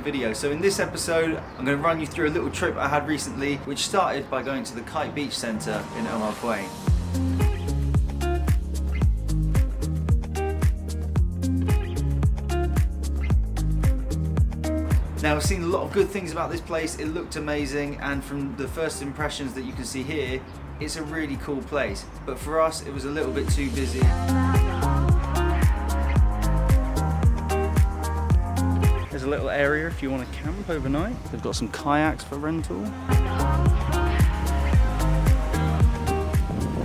another video. So in this episode, I'm going to run you through a little trip I had recently, which started by going to the Kite beach centre in Umm Al Quawain. Now, I've seen a lot of good things about this place. It looked amazing, and from the first impressions that you can see here, it's a really cool place. But for us, it was a little bit too busy. There's a little area if you want to camp overnight. They've got some kayaks for rental.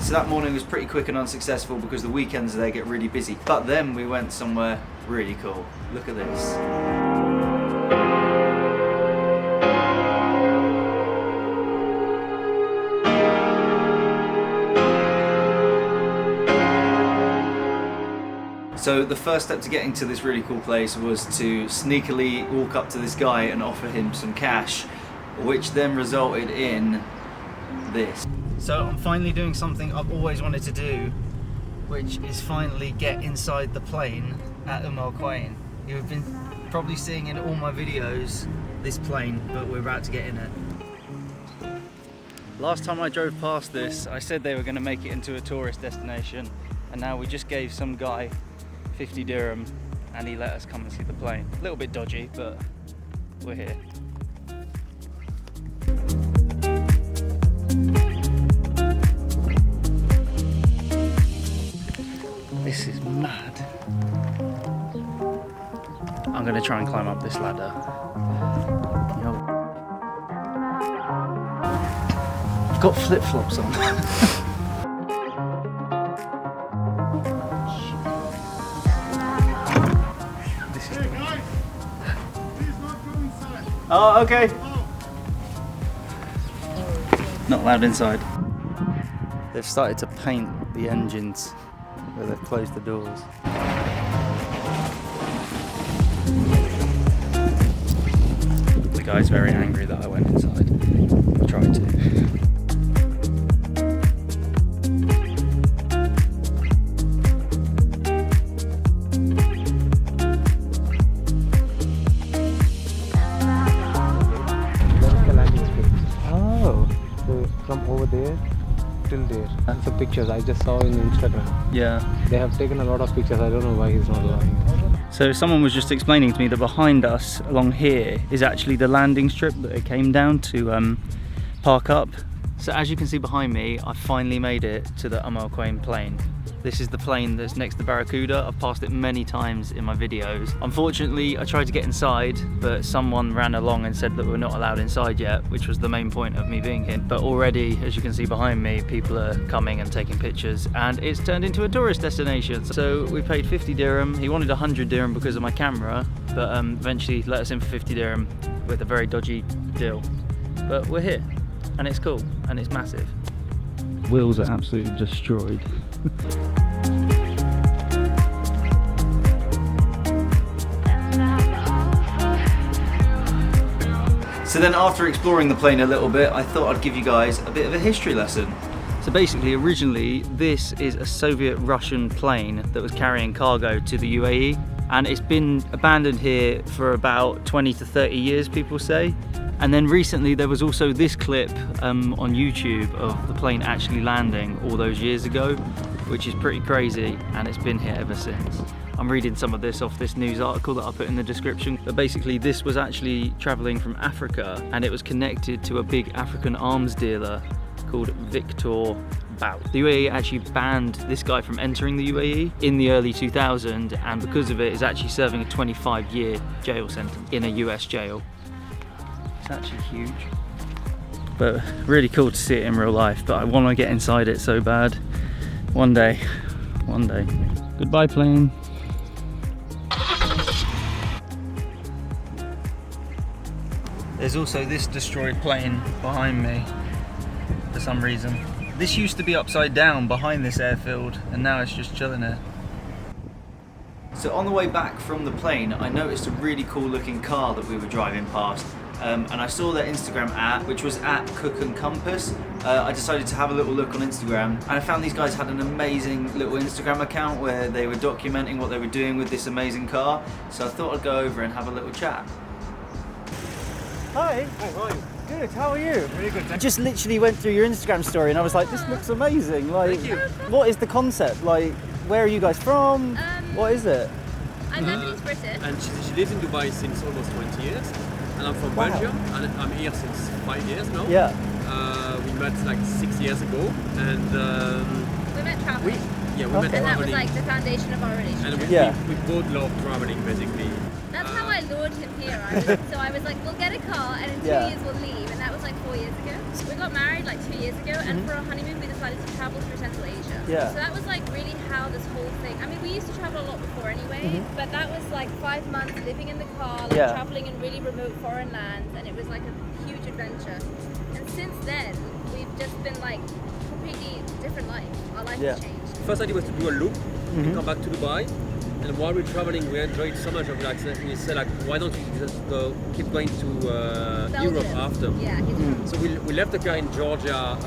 So that morning was pretty quick and unsuccessful because the weekends there get really busy. But then we went somewhere really cool. Look at this. So the first step to getting to this really cool place was to sneakily walk up to this guy and offer him some cash, which then resulted in this. So I'm finally doing something I've always wanted to do, which is finally get inside the plane at Umm Al Quwain. You've been probably seeing in all my videos this plane, but we're about to get in it. Last time I drove past this, I said they were going to make it into a tourist destination, and now we just gave some guy 50 dirham and he let us come and see the plane. A little bit dodgy, but we're here. This is mad. I'm gonna try and climb up this ladder. I've got flip-flops on. Oh, okay. Not allowed inside. They've started to paint the engines where they've closed the doors. The guy's very angry that I went inside. I tried to. From over there till there. And some pictures I just saw in Instagram. Yeah. They have taken a lot of pictures. I don't know why he's not allowing. So someone was just explaining to me that behind us along here is actually the landing strip that it came down to park up. So as you can see behind me, I finally made it to the Umm Al Quwain plane. This is the plane that's next to Barracuda. I've passed it many times in my videos. Unfortunately, I tried to get inside, but someone ran along and said that we're not allowed inside yet, which was the main point of me being here. But already, as you can see behind me, people are coming and taking pictures, and it's turned into a tourist destination. So we paid 50 dirham. He wanted 100 dirham because of my camera, but eventually let us in for 50 dirham with a very dodgy deal. But we're here, and it's cool, and it's massive. Wheels are absolutely destroyed. So then after exploring the plane a little bit, I thought I'd give you guys a bit of a history lesson. So basically, originally, this is a Soviet-Russian plane that was carrying cargo to the UAE, and it's been abandoned here for about 20 to 30 years, people say. And then recently there was also this clip on YouTube of the plane actually landing all those years ago, which is pretty crazy, and it's been here ever since. I'm reading some of this off this news article that I'll put in the description. But basically this was actually traveling from Africa, and it was connected to a big African arms dealer called Victor Bout. The UAE actually banned this guy from entering the UAE in the early 2000s, and because of it is actually serving a 25-year jail sentence in a US jail. It's actually huge. But really cool to see it in real life, but I want to get inside it so bad. One day. Goodbye, plane. There's also this destroyed plane behind me for some reason. This used to be upside down behind this airfield, and now it's just chilling here. So on the way back from the plane, I noticed a really cool looking car that we were driving past. And I saw their Instagram ad, which was at Cook and Compass. I decided to have a little look on Instagram, and I found these guys had an amazing little Instagram account where they were documenting what they were doing with this amazing car. So I thought I'd go over and have a little chat. Hi. Hi, how are you? Good, how are you? Very good. I just literally went through your Instagram story and I was like, this looks amazing. Like, Thank you. What is the concept? Like, where are you guys from? What is it? I'm Lebanese British. And she lives in Dubai since almost 20 years. And I'm from Belgium, and I'm here since 5 years now. Yeah. We met like 6 years ago, and We met traveling. we met And that was traveling. like the foundation of our relationship. And we both love traveling, basically. That's how I lured him here. So I was like, we'll get a car and in 2 years we'll leave. And that was like 4 years ago. We got married like 2 years ago, and for our honeymoon we decided to travel through Central Asia. Yeah. So that was like really how this whole thing, I mean, we used to travel a lot before anyway, but that was like 5 months living in the car, like traveling in really remote foreign lands, and it was like a huge adventure. And since then, we've just been like completely different life. Our life has changed. First idea was to do a loop and come back to Dubai. And while we're traveling, we enjoyed so much of like, we said like, why don't we just keep going to Europe after? Yeah, he's from So we left the car in Georgia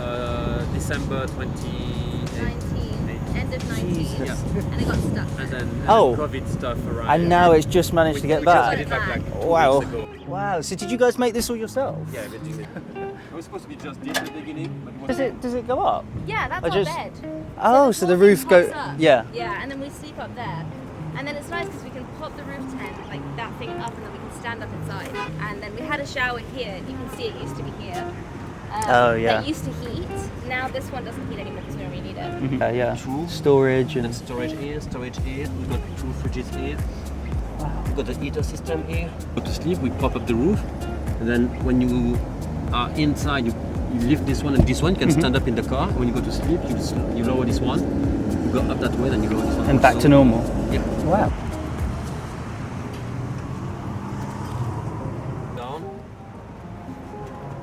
December 2019. end of 19, and it got stuck. And then Oh. COVID stuff arrived. And now it's just managed to get We back. just did like 2 Wow. weeks ago. Wow, so did you guys make this all yourself? Yeah, everything. It was supposed to be just this at the beginning, but it was Does it go up? Yeah, that's I our just- bed. Oh, so the whole roof thing go. pops up. Yeah. Yeah, and then we sleep up there. And then it's nice because we can pop the roof tent, like that thing up, and then we can stand up inside. And then we had a shower here. You can see it used to be here. Oh, yeah. That used to heat. Now this one doesn't heat anymore because we don't really need it. Yeah. True. Storage And and. storage here. We've got 2 fridges here. We've got the heater system here. Go to sleep, we pop up the roof. And then when you are inside, you lift this one and this one. You can stand up in the car. When you go to sleep, you lower this one. You go up that way, then you lower this one. And back to normal. Yeah. Wow. Down.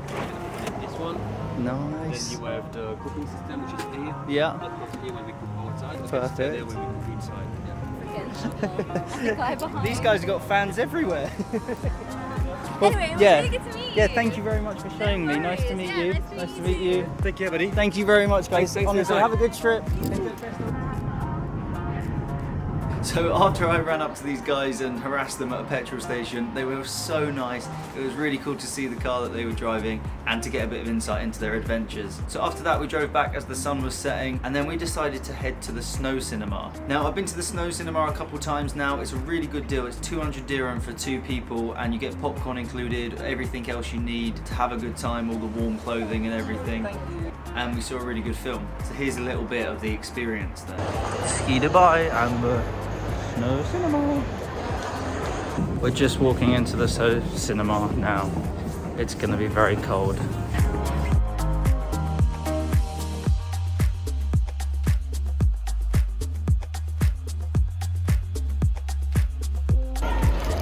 Connect this one. Then Nice. you have the cooking system, which is here. Yeah. That goes here when we cook outside. Okay, Perfect. stay there when we cook inside. Yeah. The guy behind. These guys have got fans everywhere. Anyway, it was really good to meet you. Yeah, thank you very much for showing me. Nice to meet Yeah, you. nice to meet you you. Take care, buddy. Thank you very much, guys. Thanks for your Honestly, time. have a good trip. So after I ran up to these guys and harassed them at a petrol station, they were so nice. It was really cool to see the car that they were driving and to get a bit of insight into their adventures. So after that we drove back as the sun was setting, and then we decided to head to the Snow Cinema. Now I've been to the Snow Cinema a couple times now. It's a really good deal. It's 200 dirham for 2 people and you get popcorn included, everything else you need to have a good time, all the warm clothing and everything. And we saw a really good film. So here's a little bit of the experience there. Ski Dubai and the Snow Cinema. We're just walking into the Snow Cinema now. It's going to be very cold.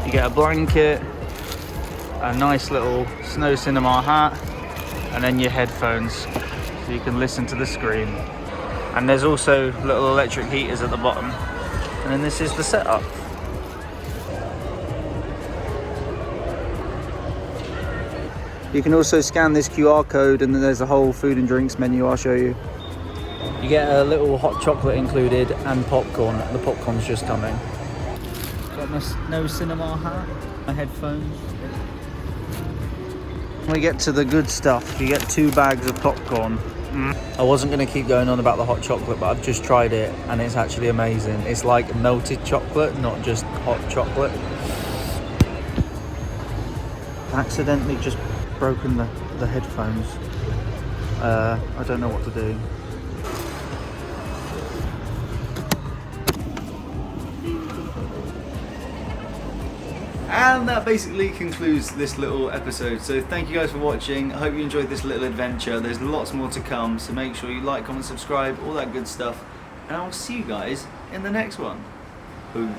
You get a blanket, a nice little Snow Cinema hat, and then your headphones so you can listen to the screen. And there's also little electric heaters at the bottom. And then this is the setup. You can also scan this QR code and then there's a whole food and drinks menu I'll show you. You get a little hot chocolate included and popcorn. The popcorn's just coming. Got my Snow Cinema hat, my headphones. When we get to the good stuff, you get 2 bags of popcorn. I wasn't going to keep going on about the hot chocolate, but I've just tried it and it's actually amazing. It's like melted chocolate, not just hot chocolate. I accidentally just broken the headphones. I don't know what to do. And that basically concludes this little episode. So thank you guys for watching. I hope you enjoyed this little adventure. There's lots more to come, so make sure you like, comment, subscribe, all that good stuff. And I'll see you guys in the next one. Boom.